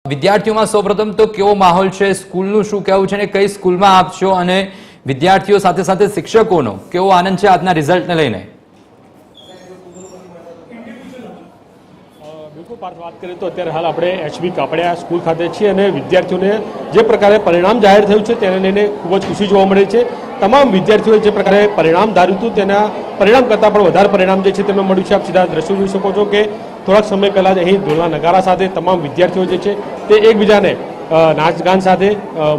વિદ્યાર્થીઓમાં સૌપ્રથમ તો કેવો માહોલ છે, સ્કૂલનું શું કહેવું છે અને કઈ સ્કૂલમાં આપ છો અને વિદ્યાર્થીઓ સાથે સાથે શિક્ષકોનો કેવો આનંદ છે આજના રિઝલ્ટને લઈને? બિલકુલ પાર્થ, વાત કરીએ તો અત્યારે હાલ આપણે એચબી કાપડિયા સ્કૂલ ખાતે છીએ અને વિદ્યાર્થીઓને જે પ્રકારે પરિણામ જાહેર થયું છે તેને લઈને ખૂબ જ ખુશી જોવા મળે છે. તમામ વિદ્યાર્થીઓએ જે પ્રકારે પરિણામ ધાર્યું હતું તેના પરિણામ કરતાં પણ વધારે પરિણામ જે છે તેમને મળ્યું છે. આપ સીધા દ્રશ્યો જોઈ શકો છો કે થોડાક સમય પહેલાં જ અહીં ઢોલના નગારા સાથે તમામ વિદ્યાર્થીઓ જે છે તે એકબીજાને નાચગાન સાથે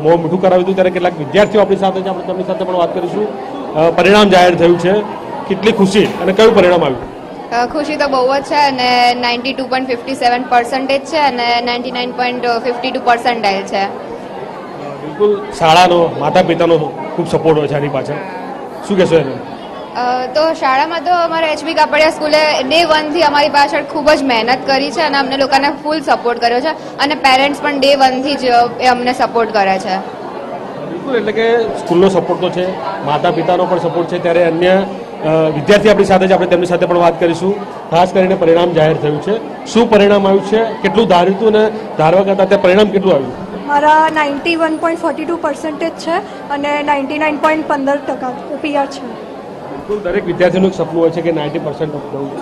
મોં મીઠું કરાવ્યું હતું. ત્યારે કેટલાક વિદ્યાર્થીઓ આપણી સાથે છે, આપણે તેમની સાથે પણ વાત કરીશું. પરિણામ જાહેર થયું છે, કેટલી ખુશી અને કયું પરિણામ આવ્યું? ખુશી તો બહુ જ છે અને 92.57% છે અને 99.52% છે. બિલકુલ શાળાનો માતા પિતાનો ખૂબ સપોર્ટ હોય છે આની પાછળ, શું કહેશો એને? તો શાળામાં તો અમારે એચબી કાપડિયા સ્કૂલે ડે 1 થી અમારી પાછળ ખૂબ જ મહેનત કરી છે અને અમને લોકોને ફૂલ સપોર્ટ કર્યો છે અને પેરેન્ટ્સ પણ ડે 1 થી જ અમને સપોર્ટ કરે છે. બિલકુલ, એટલે કે સ્કૂલનો સપોર્ટ તો છે, માતા પિતાનો પણ સપોર્ટ છે. ત્યારે અન્ય વિદ્યાર્થી આપણી સાથે જ, આપણે તેમની સાથે પણ વાત કરીશું. ખાસ કરીને પરિણામ જાહેર થયું છે, શું પરિણામ આવ્યું છે, કેટલું ધાર્યું હતું અને ધારવા કરતાં તે પરિણામ કેટલું આવ્યું? મારા 91.42% છે અને 99.15% PR છે. બિલકુલ, દરેક વિદ્યાર્થીનું એક સપનું હોય છે કે 90% અપનાવવું.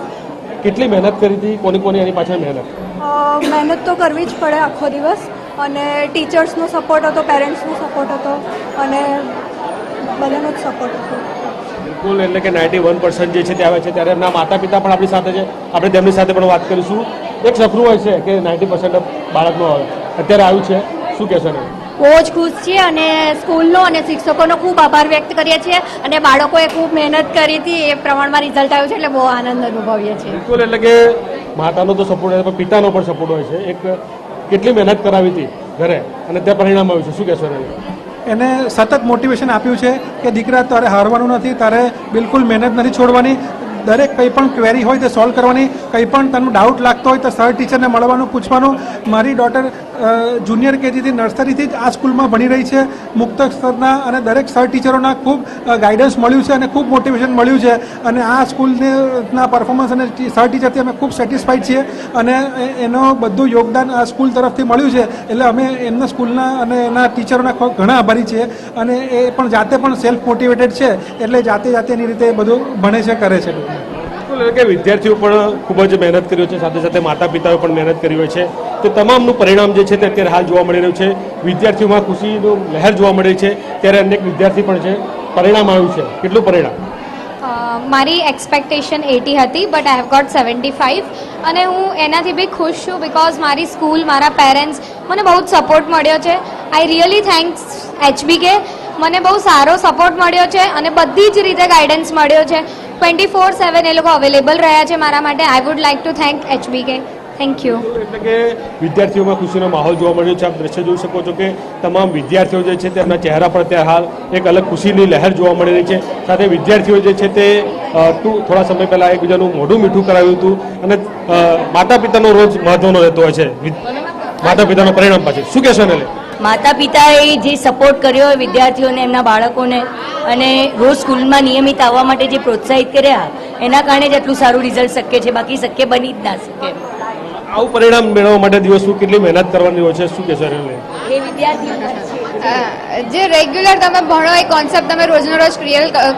કેટલી મહેનત કરી હતી, કોની કોની એની પાછળ મહેનત? મહેનત તો કરવી જ પડે આખો દિવસ, અને ટીચર્સનો સપોર્ટ હતો, પેરેન્ટ્સનો સપોર્ટ હતો અને બધાનો જ સપોર્ટ હતો. બિલકુલ, એટલે કે 91% જે છે તે આવે છે. ત્યારે એમના માતા પિતા પણ આપણી સાથે છે, આપણે તેમની સાથે પણ વાત કરીશું. એક સપનું હોય છે કે 90% બાળકનું આવે, અત્યારે આવ્યું છે, શું કહેશો ને? બહુ જ ખુશ છીએ અને સ્કૂલનો અને શિક્ષકોનો ખૂબ આભાર વ્યક્ત કરીએ છીએ અને બાળકોએ ખૂબ મહેનત કરી હતી, એ પ્રમાણમાં રિઝલ્ટ આવ્યું છે એટલે બહુ આનંદ અનુભવીએ છીએ. બિલકુલ, એટલે કે માતાનો તો સપોર્ટ હોય, પિતાનો પણ સપોર્ટ હોય છે. એક કેટલી મહેનત કરાવી હતી ઘરે અને તે પરિણામ આવ્યું છે, શું કહેશો ને? એને સતત મોટિવેશન આપ્યું છે કે દીકરા, તારે હારવાનું નથી, તારે બિલકુલ મહેનત નથી છોડવાની, દરેક કંઈ પણ ક્વેરી હોય તે સોલ્વ કરવાની, કંઈ પણ તને ડાઉટ લાગતો હોય તો સર ટીચરને મળવાનું, પૂછવાનું. મારી ડોટર જુનિયર કેજીથી નર્સરીથી જ આ સ્કૂલમાં ભણી રહી છે. મુક્ત સ્તરના અને દરેક સર ટીચરોના ખૂબ ગાઈડન્સ મળ્યું છે અને ખૂબ મોટિવેશન મળ્યું છે અને આ સ્કૂલના પરફોર્મન્સ અને સર ટીચરથી અમે ખૂબ સેટિસ્ફાઈડ છીએ અને એનો બધું યોગદાન આ સ્કૂલ તરફથી મળ્યું છે. એટલે અમે એમના સ્કૂલના અને એના ટીચરોના ઘણા આભારી છીએ અને એ પણ જાતે પણ સેલ્ફ મોટિવેટેડ છે, એટલે જાતે એની રીતે બધું ભણે છે, કરે છે. એટલે કે વિદ્યાર્થીઓ પણ ખૂબ જ મહેનત કરી છે, સાથે સાથે માતા પિતાઓ પણ મહેનત કરી હોય છે. તો તમામનું પરિણામ જે છે તે અત્યારે હાલ જોવા મળી રહ્યું છે. વિદ્યાર્થીઓમાં ખુશીનો લહેર જોવા મળી છે. ત્યારે અનેક વિદ્યાર્થી પણ છે, પરિણામ આવ્યું છે, કેટલું પરિણામ? મારી એક્સપેક્ટેશન 80 હતી બટ આઈ હેવ ગોટ 75 અને હું એનાથી બી ખુશ છું બિકોઝ મારી સ્કૂલ, મારા પેરેન્ટ્સ, મને બહુ જ સપોર્ટ મળ્યો છે. આઈ રિયલી થેન્ક્સ HBK, મને બહુ સારો સપોર્ટ મળ્યો છે અને બધી જ રીતે ગાઈડન્સ મળ્યો છે. 24/7 એ લોકો અવેલેબલ રહ્યા છે મારા માટે. I would like to thank HBK. Thank you. એટલે કે વિદ્યાર્થીઓમાં ખુશીનો માહોલ જોવા મળ્યો છે. આપ દ્રશ્ય જોઈ શકો છો કે તમામ વિદ્યાર્થીઓ જે છે તેમના ચહેરા પર ત્યાં હાલ એક અલગ ખુશીની લહેર જોવા મળી રહી છે. સાથે વિદ્યાર્થીઓ જે છે તે થોડા સમય પહેલાં એકબીજાનું મોઢું મીઠું કરાવ્યું હતું અને માતા પિતાનો રોજ મહત્વનો રહેતો હોય છે. માતા પિતાના પરિણામ પાછળ શું કહેશો ને? માતા પિતાએ જે સપોર્ટ કર્યો હોય વિદ્યાર્થીઓને, એમના બાળકોને, અને રોજ સ્કૂલમાં નિયમિત આવવા માટે જે પ્રોત્સાહિત કર્યા, એના કારણે જ આટલું સારું રિઝલ્ટ શક્ય છે, બાકી શક્ય બની જ ના શકે. આવું પરિણામ મેળવવા માટે દિવસનું કેટલી મહેનત કરવાની હોય છે, શું કહેશો એને? એ વિદ્યાર્થીઓ જે રેગ્યુલર તમે ભણો એ કોન્સેપ્ટ તમે રોજનો રોજ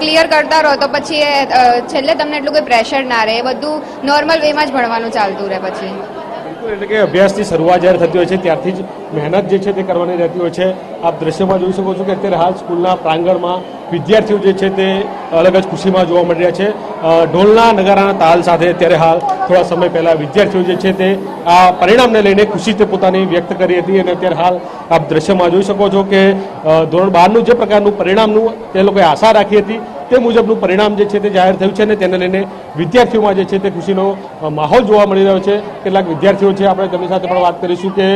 ક્લિયર કરતા રહો તો પછી છેલ્લે તમને એટલું કોઈ પ્રેશર ના રહે, એ બધું નોર્મલ વેમાં જ ભણવાનું ચાલતું રહે પછી. એટલે કે અભ્યાસની શરૂઆત જ્યારે થતી હોય છે ત્યારથી જ મહેનત જે છે તે કરવાની રહેતી હોય છે. આપ દ્રશ્યમાં જોઈ શકો છો કે અત્યારે હાલ સ્કૂલના પ્રાંગણમાં વિદ્યાર્થીઓ જે છે તે અલગ જ ખુશીમાં જોવા મળી રહ્યા છે. ઢોલના નગારાના તાલ સાથે અત્યારે હાલ થોડા સમય પહેલાં વિદ્યાર્થીઓ જે છે તે આ પરિણામને લઈને ખુશી તે પોતાની વ્યક્ત કરી હતી અને અત્યારે હાલ આપ દ્રશ્યમાં જોઈ શકો છો કે ધોરણ 12નું જે પ્રકારનું પરિણામનું તે લોકોએ આશા રાખી હતી તે મુજબનું પરિણામ જે છે તે જાહેર થયું છે અને તેને લઈને વિદ્યાર્થીઓમાં જે છે તે ખુશીનો માહોલ જોવા મળી રહ્યો છે. કેટલાક વિદ્યાર્થીઓ છે, આપણે તેમની સાથે પણ વાત કરીશું કે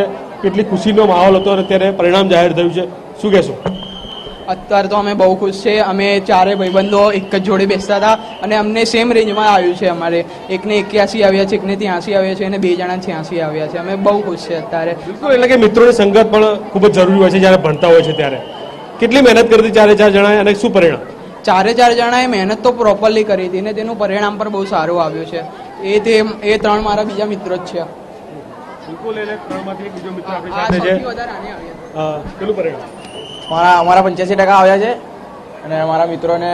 કેટલી ખુશીનો માહોલ હતો અને ત્યારે પરિણામ જાહેર થયું છે, શું કહેશો? અત્યારે તો અમે બહુ ખુશ છીએ. અમે ચારે ભાઈબંધો એક જ જોડે બેસતા હતા અને અમને સેમ રેન્જમાં આવ્યું છે. અમારે એકને 81 આવ્યા છે, એકને 83 આવ્યા છે અને 2 જણા 86 આવ્યા છે. અમે બહુ ખુશ છીએ અત્યારે. એટલે કે મિત્રોની સંગત પણ ખૂબ જ જરૂરી હોય છે જ્યારે ભણતા હોય છે ત્યારે. કેટલી મહેનત કરી હતી 4 જણાએ અને શું પરિણામ? 4 જણાએ મહેનત તો પ્રોપરલી કરી હતી ને તેનું પરિણામ પણ બહુ સારું આવ્યું છે. એ 3 મારા બીજા મિત્રો જ છે. બિલકુલ એટલે ત્રણમાંથી એક બીજો મિત્ર આપણી આ સાથે છે સૌથી વધારે આને આવ્યા છે. કેટલું પરિણામ અમારા 85% આવ્યા છે અને અમારા મિત્રોને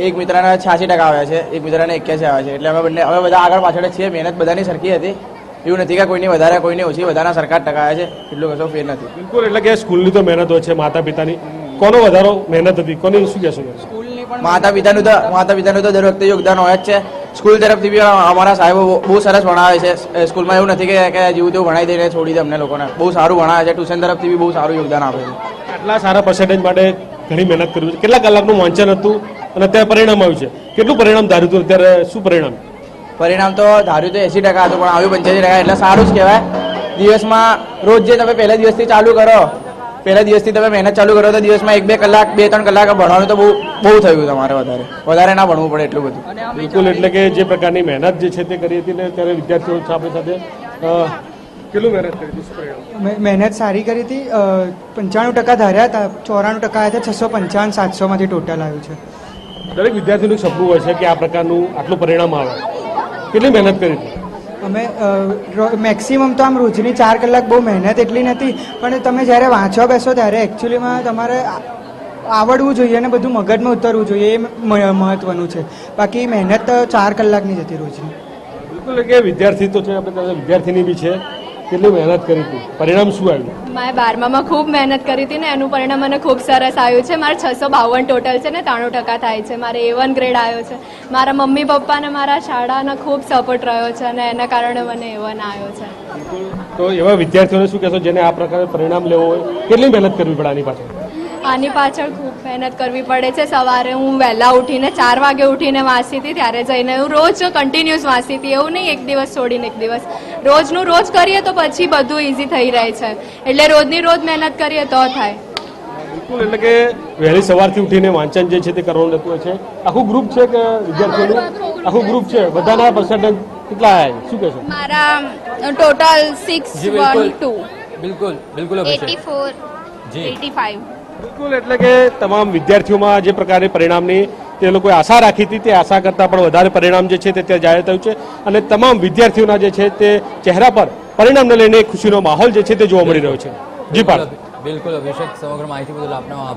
એક મિત્રને 86% આવ્યા છે, એક મિત્રને 81 આવ્યા છે. એટલે અમે બધા આગળ પાછળ જ છીએ. મહેનત બધાની સરખી હતી, એવું નથી કે કોઈની વધારે કોઈની ઓછી, બધાના સરખા ટકા આવ્યા છે, એટલું કશો ફેર નથી. બિલકુલ એટલે કે સ્કૂલની તો મહેનત હોય છે, માતા પિતાની કોનો વધારો મહેનત હતી, કોની શું કહેશો સ્કૂલની પણ માતા પિતાનું તો દર વખતે યોગદાન હોય જ છે. સ્કૂલ તરફથી બી અમારા સાહેબો બહુ સરસ ભણાવે છે. સ્કૂલમાં એવું નથી કે જેવું તેવું ભણાવી દઈને છોડી દે અમને લોકોને. બહુ સારું ભણાવે છે. ટ્યુશન તરફથી બી બહુ સારું યોગદાન આપે છે. આટલા સારા પર્સન્ટેજ માટે ઘણી મહેનત કરવી છે. કેટલા કલાકનું વાંચન હતું અને અત્યારે પરિણામ આવ્યું છે, કેટલું પરિણામ ધાર્યું હતું, અત્યારે શું પરિણામ? પરિણામ તો ધાર્યું તો 80% હતું, પણ આવ્યું 85%, એટલે સારું જ કહેવાય. દિવસમાં રોજ જે તમે પહેલા દિવસથી ચાલુ કરો, પહેલા દિવસથી તમે મહેનત ચાલુ કરો તો દિવસમાં 1-2 કલાક 2-3 કલાક ભણવાનું તો બહુ થયું તમારે. વધારે ના ભણવું પડે એટલું બધું. બિલકુલ એટલે કે જે પ્રકારની મહેનત જે છે તે કરી હતી ને ત્યારે વિદ્યાર્થીઓ છે આપણી સાથે કેટલું મહેનત કરી હતી, શું પરિણામ? મહેનત સારી કરી હતી. 95% ધાર્યા હતા, 94% આવ્યા હતા. 655 700માંથી ટોટલ આવ્યું છે. દરેક વિદ્યાર્થીનું એક સપનું હોય છે કે આ પ્રકારનું આટલું પરિણામ આવે. કેટલી મહેનત કરી હતી? અમે મેક્સિમમ તો આમ રોજની 4 કલાક, બહુ મહેનત એટલી નથી, પણ તમે જ્યારે વાંચવા બેસો ત્યારે એકચ્યુઅલીમાં તમારે આવડવું જોઈએ અને બધું મગજમાં ઉતરવું જોઈએ, એ મહત્વનું છે. બાકી મહેનત તો 4 કલાકની જ હતી રોજની. બિલકુલ એટલે કે વિદ્યાર્થી તો છે, આપણે કહેવાય વિદ્યાર્થીની બી છે. કેટલી મહેનત કરી હતી, પરિણામ શું આવ્યું? મેં 12માં ખૂબ મહેનત કરી હતી ને એનું પરિણામ મને ખૂબ સરસ આવ્યું છે. મારે 652 ટોટલ છે ને 93% થાય છે. મારે A1 ગ્રેડ આવ્યો છે. મારા મમ્મી પપ્પાને મારા શાળાનો ખૂબ સપોર્ટ રહ્યો છે અને એના કારણે મને A1 આવ્યો છે. તો એવા વિદ્યાર્થીઓને શું કહેશો જેને આ પ્રકારે પરિણામ લેવો હોય, કેટલી મહેનત કરવી પડે આની પાછળ? આની પાછળ ખૂબ મહેનત કરવી પડે છે. સવારે હું વહેલા ઉઠીને 4 વાગે ઉઠીને વાંચતી હતી, ત્યારે જઈને હું રોજ કન્ટિન્યુઅસ વાંચતી હતી. એવું નહીં એક દિવસ છોડીને એક દિવસ, રોજનું રોજ કરીએ તો પછી બધું ઇઝી થઈ રહે છે. એટલે રોજની રોજ મહેનત કરીએ તો થાય. બિલકુલ એટલે કે વહેલી સવારથી ઉઠીને વાંચન જે છે તે કરવાનું રહેતું હોય છે. આખું ગ્રુપ છે કે વિદ્યાર્થીઓનું આખું ગ્રુપ છે, બધાના પર્સન્ટેજ કેટલા આવ્યા શું કહેશો? મારા ટોટલ 612 બિલકુલ બિલકુલ અભિષેક. 84 જી 85. બિલકુલ એટલે કે તમામ વિદ્યાર્થીઓમાં જે પ્રકારે પરિણામની તે લોકોએ આશા રાખી હતી તે આશા કરતાં પણ વધારે પરિણામ જે છે તે ત્યાં જાહેર થયું છે અને તમામ વિદ્યાર્થીઓના જે છે તે ચહેરા પર પરિણામને લઈને ખુશીનો માહોલ જે છે તે જોવા મળી રહ્યો છે. જી પાર્થ. બિલકુલ અભિષેક, સમગ્ર માહિતી બદલ આપનો આભાર.